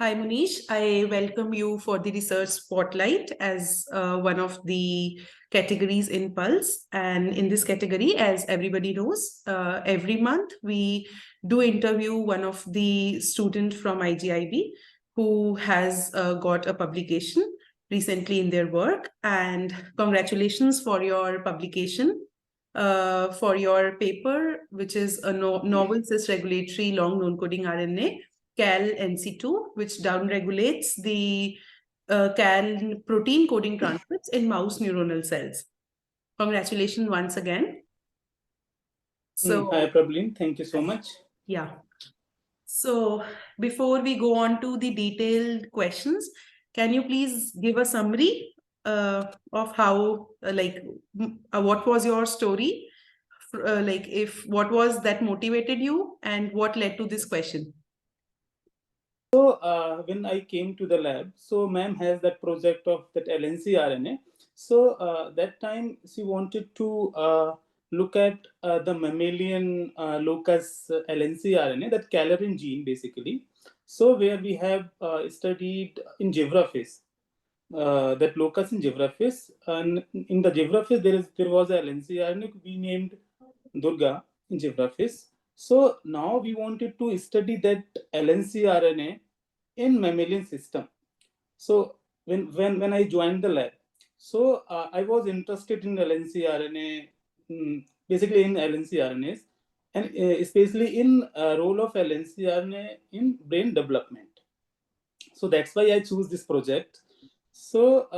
Hi, Munish. I welcome you for the Research Spotlight as one of the categories in Pulse. And in this category, as everybody knows, every month we do interview one of the student from IGIB who has got a publication recently in their work. And congratulations for your publication. For your paper, which is a novel cis-regulatory long non-coding RNA, CAL-NC2, which downregulates the CAL protein coding transcripts in mouse neuronal cells. Congratulations once again. Hi, Prableen. Thank you so much. Yeah. So before we go on to the detailed questions, can you please give a summary of how, what was your story? What was that motivated you and what led to this question? So when I came to the lab, so ma'am has that project of that LNC RNA. So that time she wanted to look at the mammalian locus LNC RNA, that calorin gene basically. So where we have studied in zebrafish, that locus in zebrafish, and in the zebrafish there was a LNC RNA we named Durga in zebrafish. So now we wanted to study that LNC RNA in mammalian system. So when I joined the lab, so I was interested in LNC RNA, basically in LNC RNAs, and especially in role of LNC RNA in brain development. So that's why I choose this project. So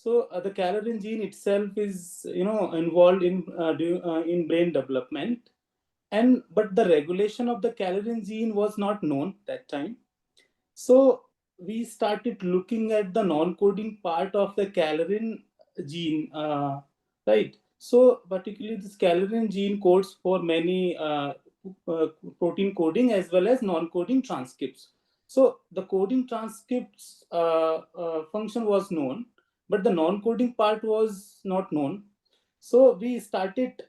the calorin gene itself is involved in brain development, and but the regulation of the calorin gene was not known that time. So we started looking at the non-coding part of the calorin gene, right? So particularly this calorin gene codes for many protein coding as well as non-coding transcripts. So the coding transcripts function was known, but the non-coding part was not known. So we started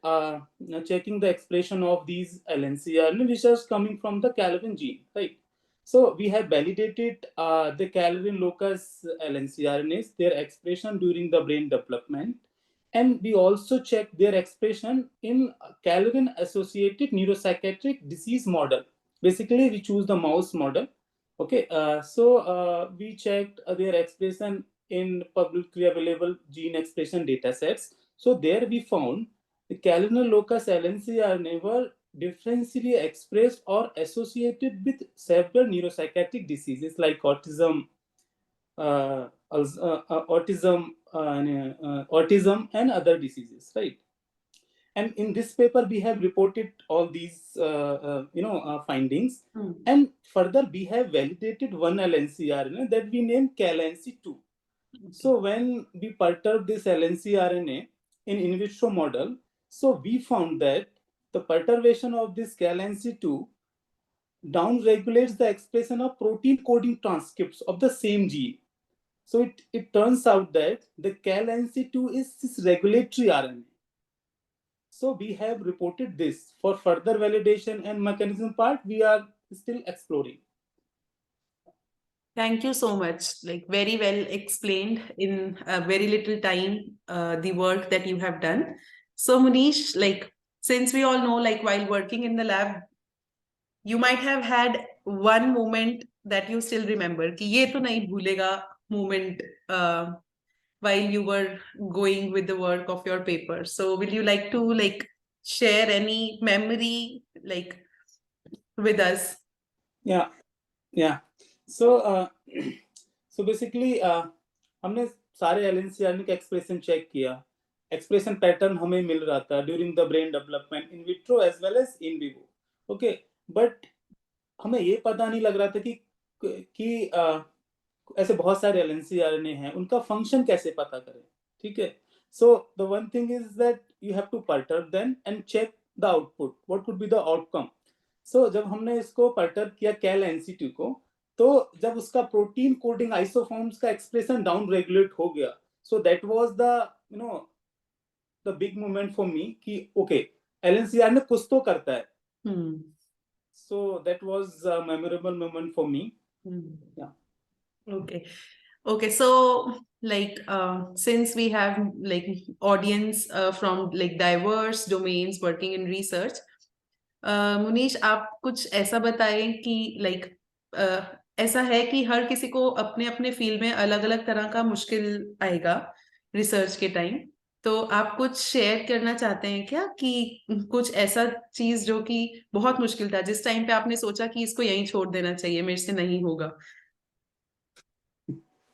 checking the expression of these LNCR, which is coming from the calorin gene, right? So we have validated the calorin locus LNCRNAs, their expression during the brain development, and we also check their expression in calorin associated neuropsychiatric disease model. Basically, we choose the mouse model. Okay, so we checked their expression in publicly available gene expression data sets. So there we found the calorin locus LNCRNA were differentially expressed or associated with several neuropsychiatric diseases like autism, autism, and other diseases, right? And in this paper, we have reported all these, findings. And further, we have validated one LNCRNA that we named CalNC2. So when we perturbed this LNCRNA in vitro model, so we found that the perturbation of this CalNC2 downregulates the expression of protein coding transcripts of the same gene. So it turns out that the CalNC2 is this regulatory RNA. So we have reported this. For further validation and mechanism part, we are still exploring. Thank you so much. Like very well explained in a very little time, the work that you have done. So Munish, like since we all know, like while working in the lab, you might have had one moment that you still remember. कि ये तो नहीं भूलेगा moment while you were going with the work of your paper. So will you like to like share any memory like with us? Yeah, yeah. So so basically हमने सारे LNCRN का expression check किया. Expression pattern हमें मिल रहा था during the brain development in vitro as well as in vivo. Okay, but हमें ये पता नहीं लग रहा था कि ऐसे बहुत सारे LNCRNA हैं, उनका फंक्शन कैसे पता करें. ठीक है. So the one thing is that you have to perturb them and check the output, what could be the outcome. So जब हमने इसको परटर्ब किया CalNC2 को, तो जब उसका प्रोटीन कोडिंग आइसोफॉर्म्स का एक्सप्रेशन डाउन रेगुलेट हो गया, so that was the the big moment for मी कि ओके, LNCR ने कुछ तो करता है. So that was a memorable moment for me. Yeah. Okay. Okay, so like since we have like audience from like diverse domains working in research, Munish आप कुछ ऐसा बताएं कि लाइक ऐसा है कि हर किसी को अपने अपने फील्ड में अलग अलग तरह का मुश्किल आएगा रिसर्च के टाइम, तो आप कुछ शेयर करना चाहते हैं क्या कि कुछ ऐसा चीज जो कि बहुत मुश्किल था, जिस टाइम पे आपने सोचा कि इसको यहीं छोड़ देना चाहिए, मेरे से नहीं होगा?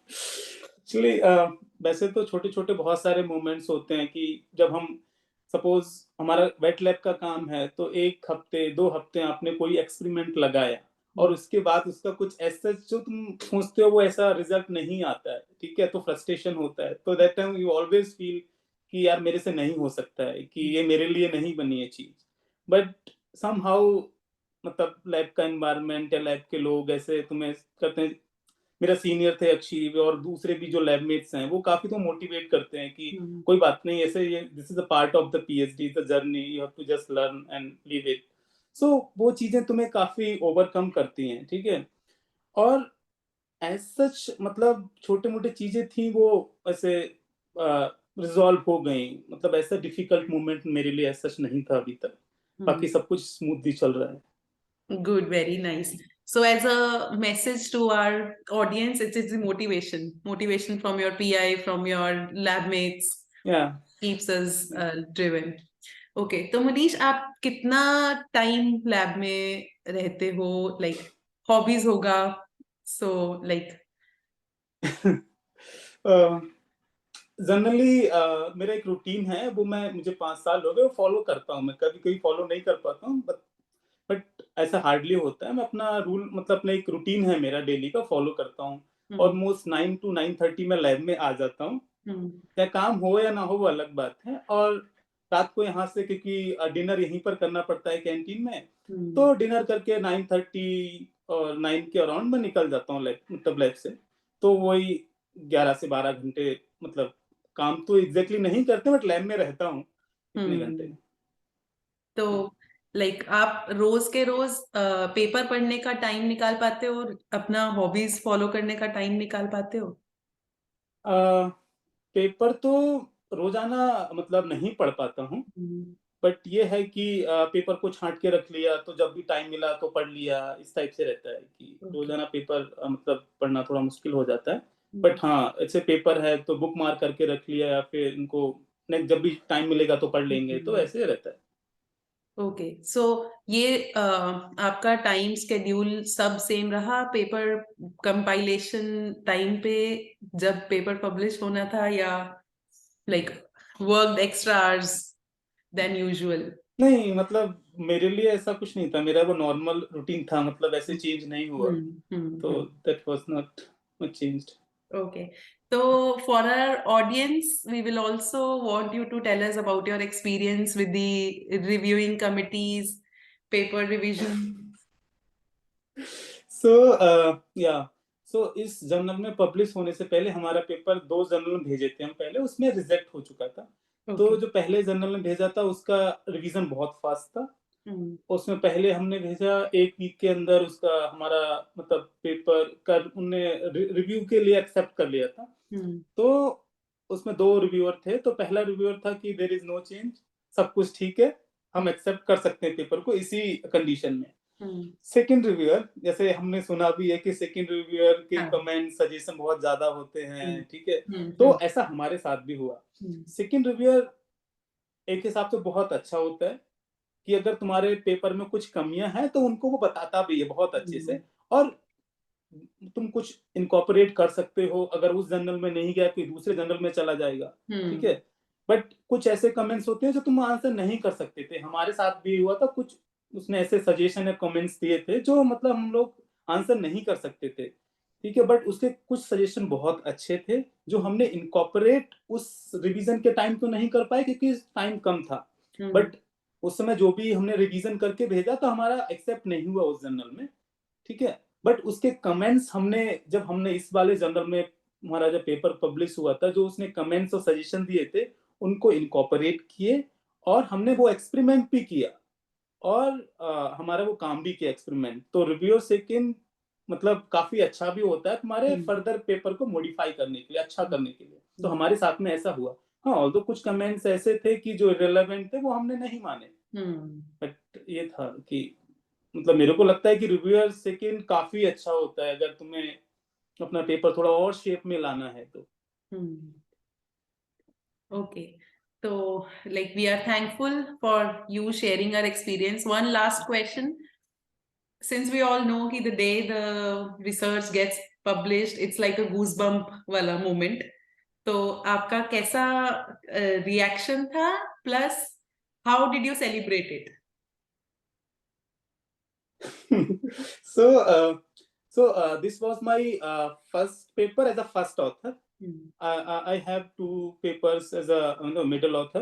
एक्चुअली वैसे तो छोटे छोटे बहुत सारे मोमेंट्स होते हैं कि जब हम सपोज हमारा वेट लैब का काम है तो 1 हफ्ते 2 हफ्ते आपने कोई एक्सपेरिमेंट लगाया और उसके बाद उसका कुछ ऐसा जो तुम सोचते हो वो ऐसा रिजल्ट नहीं आता है, ठीक है, तो फ्रस्ट्रेशन होता है। तो that time you always feel कि यार मेरे से नहीं हो सकता है, कि ये मेरे लिए नहीं बनी है चीज। बट समहाउ मतलब लैब का एनवायरनमेंट या लैब के लोग ऐसे तुम्हें करते हैं। मेरा सीनियर थे अक्षीव और दूसरे भी जो लैबमेट्स हैं वो काफी तो मोटिवेट करते हैं कि कोई बात नहीं, ऐसे ये this is a part of the PhD, the journey, you have to just learn and leave it. So वो चीजें तुम्हें काफी ओवरकम करती हैं, ठीक है। और एज सच मतलब छोटे मोटे चीजें थी वो ऐसे रिजॉल्व हो गई, मतलब ऐसा डिफिकल्ट मोमेंट मेरे लिए एज सच नहीं था अभी तक। बाकी सब कुछ स्मूथली चल रहा है। Good, very nice. So, as a message to our audience, it is the motivation from your PI, from your lab mates, या keeps us driven. Okay, तो मनीष आप कितना टाइम लैब में रहते हो? लाइक हॉबीज होगा, सो लाइक जनरली मेरा एक रूटीन है, वो मैं मुझे 5 साल हो गए फॉलो करता हूँ। मैं कभी कभी फॉलो नहीं कर पाता हूँ, बट ऐसा हार्डली होता है। मैं अपना रूल मतलब अपना एक रूटीन है मेरा डेली का, फॉलो करता हूँ। ऑलमोस्ट 9 to 9:30 में लैब में आ जाता हूँ। क्या काम हो या ना हो वो अलग बात है। और रात को यहाँ से क्योंकि डिनर यहीं पर करना पड़ता है कैंटीन में, तो डिनर करके 9:30 और 9 के अराउंड में निकल जाता हूँ लैब, मतलब लैब से। तो वही 11 से 12 घंटे, मतलब काम तो एग्जैक्टली नहीं करते बट लैब में रहता हूँ इतने घंटे। तो लाइक आप रोज के रोज पेपर पढ़ने का टाइम निकाल पाते हो और अपना हॉबीज फॉलो करने का टाइम निकाल पाते हो? पेपर तो रोजाना मतलब नहीं पढ़ पाता हूँ, बट ये है कि पेपर को छांट के रख लिया तो जब भी टाइम मिला तो पढ़ लिया, इस टाइप से रहता है कि रोजाना पेपर मतलब पढ़ना थोड़ा मुश्किल हो जाता है। बट हाँ, ऐसे पेपर है तो बुक मार्क करके रख लिया या फिर इनको नेक्स्ट जब भी टाइम मिलेगा तो पढ़ लेंगे, तो ऐसे रहता है। ओके, सो ये आपका टाइम स्केड्यूल सब सेम रहा पेपर कंपाइलेशन टाइम पे जब पेपर पब्लिश होना था, या like work extra hours than usual? नहीं मतलब मेरे लिए ऐसा कुछ नहीं था, मेरा वो नॉर्मल रूटीन था, मतलब ऐसे चेंज नहीं हुआ। तो that was not much changed. Okay. So for our audience, we will also want you to tell us about your experience with the reviewing committees, paper revision. सो या सो इस जर्नल में publish होने से पहले हमारा पेपर 2 जर्नल में भेजे थे हम पहले, उसमें रिजेक्ट हो चुका था। तो जो पहले जर्नल में भेजा था उसका रिवीजन बहुत फास्ट था। उसमें पहले हमने भेजा 1 वीक के अंदर उसका हमारा मतलब पेपर कर उनने रिव्यू के लिए एक्सेप्ट कर लिया था। तो उसमें 2 रिव्यूअर थे, तो पहला रिव्यूअर था कि देयर इज नो चेंज, सब कुछ ठीक है, हम एक्सेप्ट कर सकते हैं पेपर को इसी कंडीशन में। सेकंड रिव्यूअर, जैसे हमने सुना भी है कि सेकंड रिव्यूअर के कमेंट सजेशन बहुत ज्यादा होते हैं, ठीक है, तो ऐसा हमारे साथ भी हुआ। सेकंड रिव्यूअर एक हिसाब से बहुत अच्छा होता है कि अगर तुम्हारे पेपर में कुछ कमियां हैं तो उनको वो बताता भी है बहुत अच्छे से, और तुम कुछ इनकॉर्पोरेट कर सकते हो, अगर उस जर्नल में नहीं गया कोई दूसरे जर्नल में चला जाएगा, ठीक है। बट कुछ ऐसे कमेंट्स होते हैं जो तुम आंसर नहीं कर सकते थे, हमारे साथ भी हुआ था। कुछ उसने ऐसे सजेशन या कमेंट्स दिए थे जो मतलब हम लोग आंसर नहीं कर सकते थे, ठीक है, बट उसके कुछ सजेशन बहुत अच्छे थे जो हमने इनकॉर्पोरेट उस रिवीजन के टाइम तो नहीं कर पाए क्योंकि टाइम कम था। बट उस समय जो भी हमने रिवीजन करके भेजा तो हमारा एक्सेप्ट नहीं हुआ उस जर्नल में, ठीक है। बट उसके कमेंट्स हमने जब हमने इस वाले जर्नल में हमारा जब पेपर पब्लिश हुआ था, जो उसने कमेंट्स और सजेशन दिए थे उनको इनकॉर्पोरेट किए, और हमने वो एक्सपेरिमेंट भी किया, और हमारा वो काम भी किया एक्सपेरिमेंट। तो रिव्यूअर सेकंड मतलब काफी अच्छा भी होता है तुम्हारे फर्दर पेपर को मॉडिफाई करने के लिए, अच्छा करने के लिए। तो हमारे साथ में ऐसा हुआ। हाँ, ऑल्दो कुछ कमेंट्स ऐसे थे कि जो इररिलेवेंट थे वो हमने नहीं माने, बट ये था कि मतलब मेरे को लगता है कि रिव्यूअर सेकंड काफी अच्छा होता है अगर तुम्हें अपना पेपर थोड़ा और शेप में लाना है तो। Okay. So, like, we are thankful for you sharing our experience. One last question. Since we all know कि the day the research gets published, it's like a goosebump वाला moment. तो आपका कैसा reaction था? Plus, how did you celebrate it? This was my first paper as a first author. I have 2 papers as a middle author.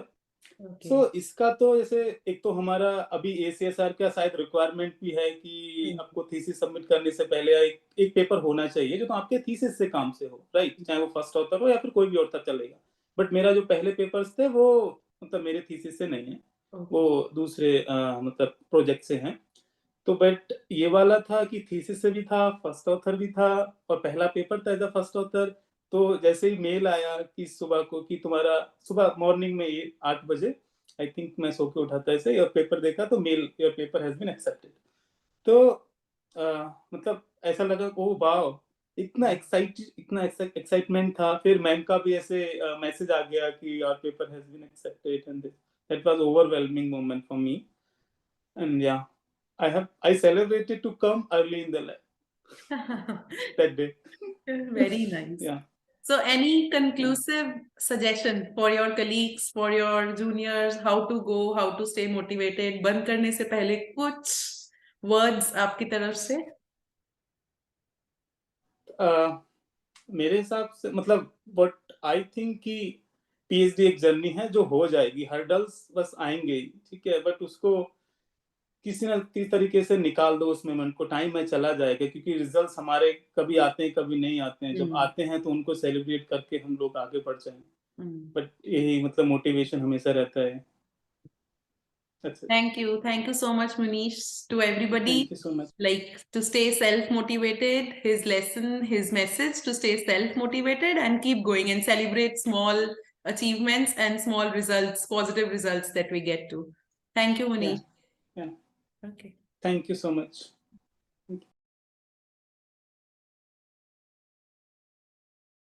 Okay. इसका तो जैसे एक तो हमारा अभी ACSR का शायद रिक्वायरमेंट भी है कि आपको थीसिस सबमिट करने से पहले एक पेपर होना चाहिए जो तो आपके थीसिस से काम से हो, राइट? चाहे वो फर्स्ट ऑथर हो या फिर कोई भी ऑथर चलेगा। बट मेरा जो पहले पेपर्स थे वो मतलब मेरे थीसिस से नहीं है, वो दूसरे मतलब प्रोजेक्ट से हैं। तो बट ये वाला था कि थीसिस से भी था, फर्स्ट ऑथर भी था और पहला पेपर था एज अ फर्स्ट ऑथर। तो जैसे ही मेल आया कि सुबह को कि तुम्हारा सुबह मॉर्निंग में ये 8 बजे आई थिंक मैं सो के उठा था ऐसे और पेपर देखा तो mail your paper has been accepted. तो मतलब ऐसा लगा ओ वाओ, इतना एक्साइटमेंट था। फिर मैम का भी ऐसे मैसेज आ गया कि your paper has been accepted and that was overwhelming moment for me. And yeah I celebrated to come early in the lab that day. Very nice. Yeah. So, any conclusive suggestion for your colleagues, for your juniors, how to go, how to stay motivated? बंद करने से पहले कुछ words आपकी तरफ से? मेरे हिसाब से मतलब what I think कि PhD एक जर्नी है जो हो जाएगी, हर्डल्स बस आएंगे ही, ठीक है, बट उसको किसी न किसी तरीके से निकाल दो उस मोमेंट को, टाइम में चला जाएगा क्योंकि रिजल्ट्स हमारे कभी आते हैं कभी नहीं आते हैं। जब आते हैं तो उनको सेलिब्रेट करके हम लोग आगे बढ़ जाएं। बट यही मतलब मोटिवेशन हमेशा रहता है। That's it. Thank you so much, Manish. To everybody, Thank you so much. like to stay self-motivated, his lesson, his message to stay self-motivated and keep going and celebrate small achievements and small results, positive results that we get to. Thank you, Manish. Yeah. Okay. Thank you so much.